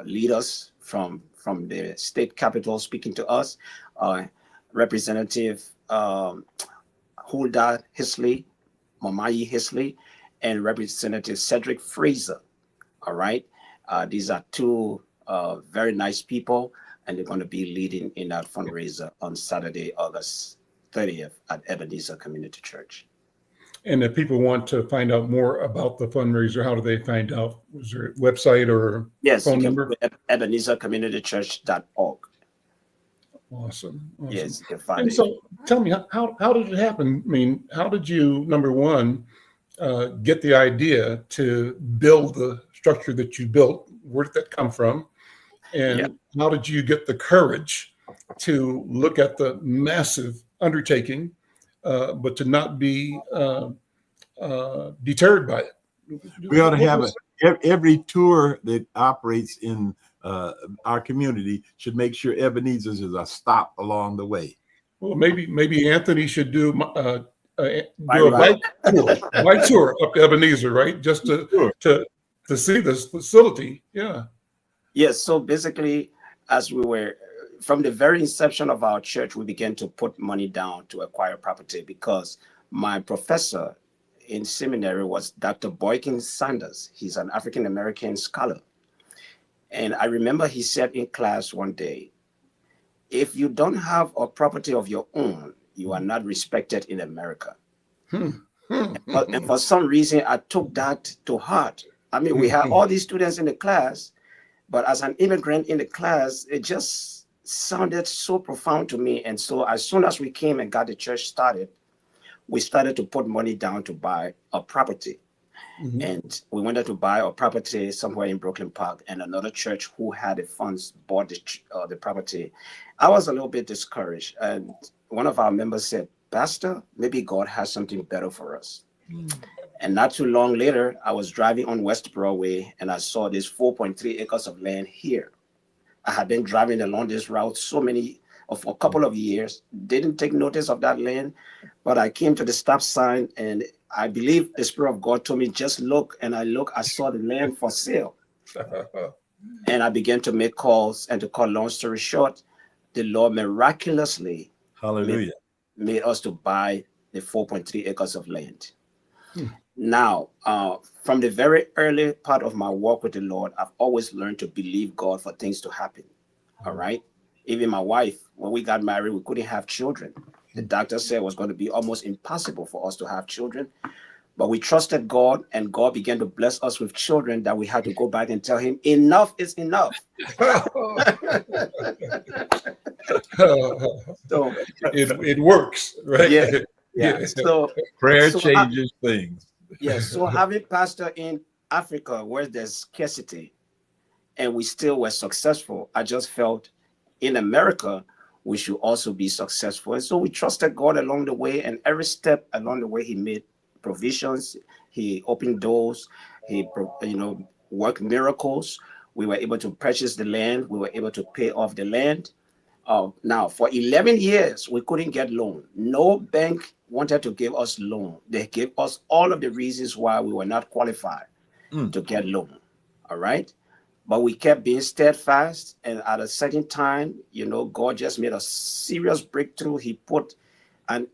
leaders from the state capital speaking to us, Representative Hulda Hisley, Mamayi Hisley, and Representative Cedric Fraser. All right. These are 2 very nice people, and they're going to be leading in that fundraiser on Saturday, August 30th at Ebenezer Community Church. And if people want to find out more about the fundraiser, how do they find out? Is there a website or phone number? EbenezerCommunityChurch.org. Awesome. Yes, you can find And it. so tell me, how did it happen? I mean, how did you, number one, get the idea to build the structure that you built? Where did that come from? And how did you get the courage to look at the massive undertaking, but to not be deterred by it? We ought to have every tour that operates in our community should make sure Ebenezer's is a stop along the way. Well, maybe Anthony should do a bike tour up to Ebenezer, right? Just to see this facility. Yeah. Yes. So basically, as we were from the very inception of our church, we began to put money down to acquire property, because my professor in seminary was Dr. Boykin Sanders. He's an African-American scholar. And I remember he said in class one day, if you don't have a property of your own, you are not respected in America. And for some reason, I took that to heart. I mean, we had all these students in the class, but as an immigrant in the class, it just sounded so profound to me. And so as soon as we came and got the church started, we started to put money down to buy a property. And we wanted to buy a property somewhere in Brooklyn Park, and another church who had the funds bought the property. I was a little bit discouraged, and one of our members said, Pastor, maybe God has something better for us. And not too long later, I was driving on West Broadway, and I saw this 4.3 acres of land here. I had been driving along this route for a couple of years, didn't take notice of that land, but I came to the stop sign, and I believe the Spirit of God told me, just look. And I saw the land for sale. And I began to make calls, and to cut long story short, the Lord miraculously made us to buy the 4.3 acres of land. Now, from the very early part of my walk with the Lord, I've always learned to believe God for things to happen. All right. Even my wife, when we got married, we couldn't have children. The doctor said it was going to be almost impossible for us to have children. But we trusted God, and God began to bless us with children that we had to go back and tell him, enough is enough. So it works, right? Yeah. So prayer changes things. Yes. So having pastor in Africa, where there's scarcity, and we still were successful. I just felt in America, we should also be successful. And so we trusted God along the way, and every step along the way, he made provisions, he opened doors, he, worked miracles. We were able to purchase the land. We were able to pay off the land. Now, for 11 years, we couldn't get loan. No bank wanted to give us loan. They gave us all of the reasons why we were not qualified to get loan. All right. But we kept being steadfast. And at a certain time, God just made a serious breakthrough. He put a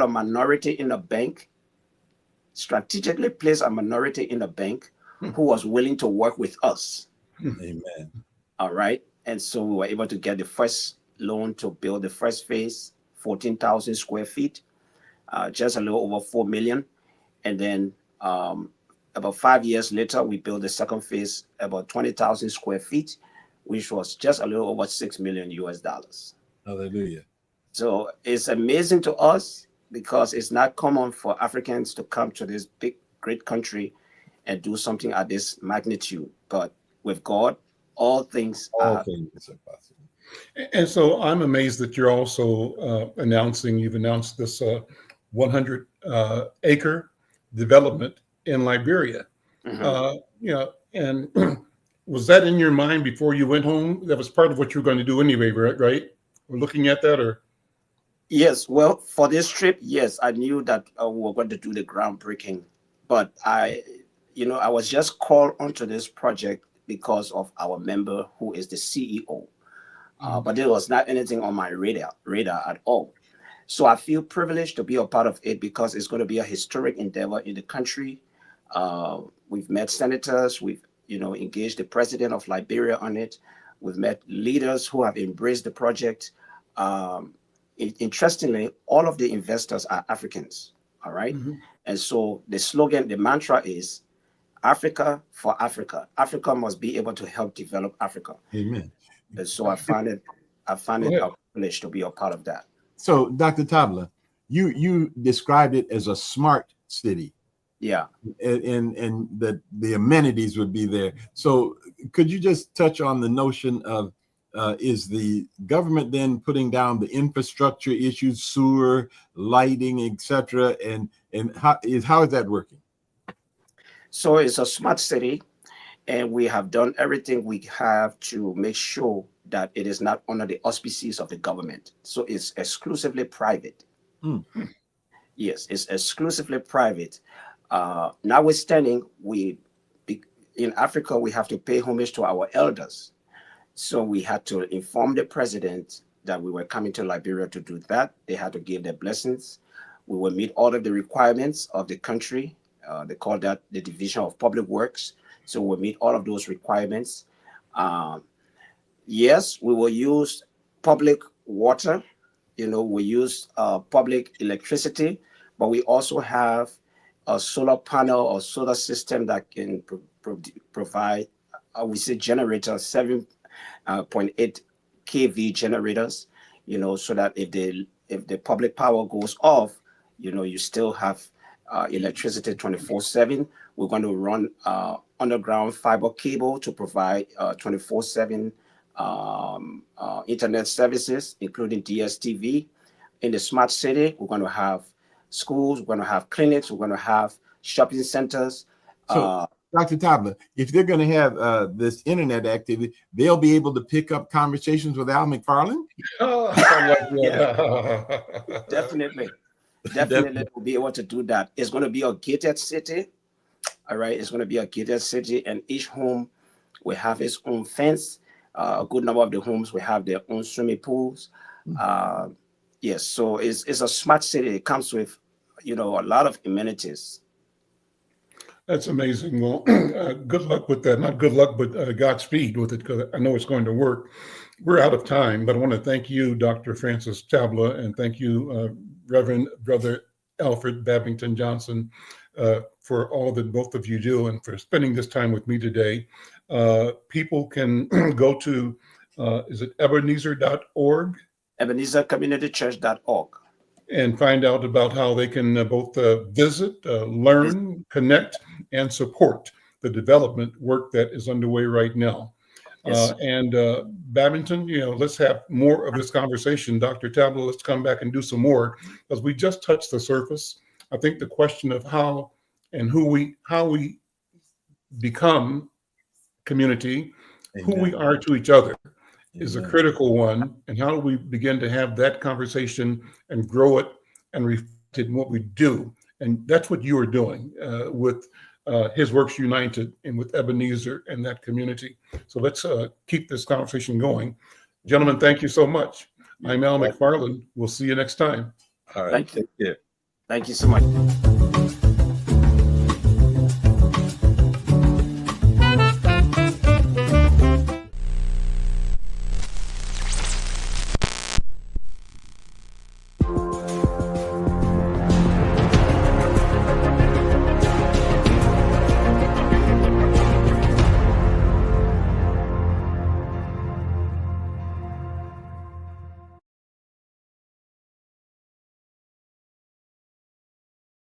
minority in a bank, strategically placed a minority in a bank who was willing to work with us. Amen. All right. And so we were able to get the first loan to build the first phase, 14,000 square feet, just a little over 4 million. And then about 5 years later, we built the second phase, about 20,000 square feet, which was just a little over $6 million US. Hallelujah. So it's amazing to us because it's not common for Africans to come to this big, great country and do something at this magnitude. But with God, all things are possible. And so I'm amazed that you're also you've announced this 100 acre development in Liberia. And was that in your mind before you went home? That was part of what you were going to do anyway, right? We're looking at that, or? Yes, well, for this trip, yes, I knew that we were going to do the groundbreaking, but I was just called onto this project because of our member who is the CEO. But there was not anything on my radar at all. So I feel privileged to be a part of it because it's going to be a historic endeavor in the country. We've met senators, we've engaged the president of Liberia on it. We've met leaders who have embraced the project. Interestingly, all of the investors are Africans. All right. And so the slogan, the mantra is Africa for Africa. Africa must be able to help develop Africa. Amen. And so I find it a privilege to be a part of that. So, Dr. Tabla, you described it as a smart city. Yeah. And that the amenities would be there. So could you just touch on the notion of is the government then putting down the infrastructure issues, sewer, lighting, etc., and how is that working? So it's a smart city, and we have done everything we have to make sure that it is not under the auspices of the government. So it's exclusively private. Yes, it's exclusively private. Notwithstanding, in Africa, we have to pay homage to our elders. So we had to inform the president that we were coming to Liberia to do that. They had to give their blessings. We will meet all of the requirements of the country. They call that the Division of Public Works. So we'll meet all of those requirements. Yes, we will use public water. We use public electricity, but we also have a solar panel or solar system that can provide, we say generators, 7.8 kV generators, so that if the public power goes off, you still have electricity 24/7. We're going to run underground fiber cable to provide 24/7 internet services, including DSTV. In the smart city, we're going to have schools, we're going to have clinics, we're going to have shopping centers. So, Dr. Tabla, if they're going to have this internet activity, they'll be able to pick up conversations with Al McFarlane? Yeah. Definitely we'll be able to do that. It's going to be a gated city. All right. It's going to be a gated city, and each home will have its own fence. A good number of the homes will have their own swimming pools. Yes. So it's a smart city. It comes with, a lot of amenities. That's amazing. Well, good luck with that. Not good luck, but Godspeed with it, because I know it's going to work. We're out of time, but I want to thank you, Dr. Francis Tabla, and thank you, Reverend Brother Alfred Babington-Johnson, for all that both of you do and for spending this time with me today. People can go to, is it Ebenezer.org? EbenezerCommunityChurch.org. And find out about how they can both visit, learn, connect, and support the development work that is underway right now. Yes. And Babington, let's have more of this conversation. Dr. Tabla, let's come back and do some more, because we just touched the surface. I think the question of how and how we become community, who we are to each other, is a critical one. And how do we begin to have that conversation and grow it and reflect it in what we do? And that's what you are doing with His Works United and with Ebenezer and that community. So let's keep this conversation going. Gentlemen, thank you so much. I'm Al McFarlane. We'll see you next time. All right. Thank you so much.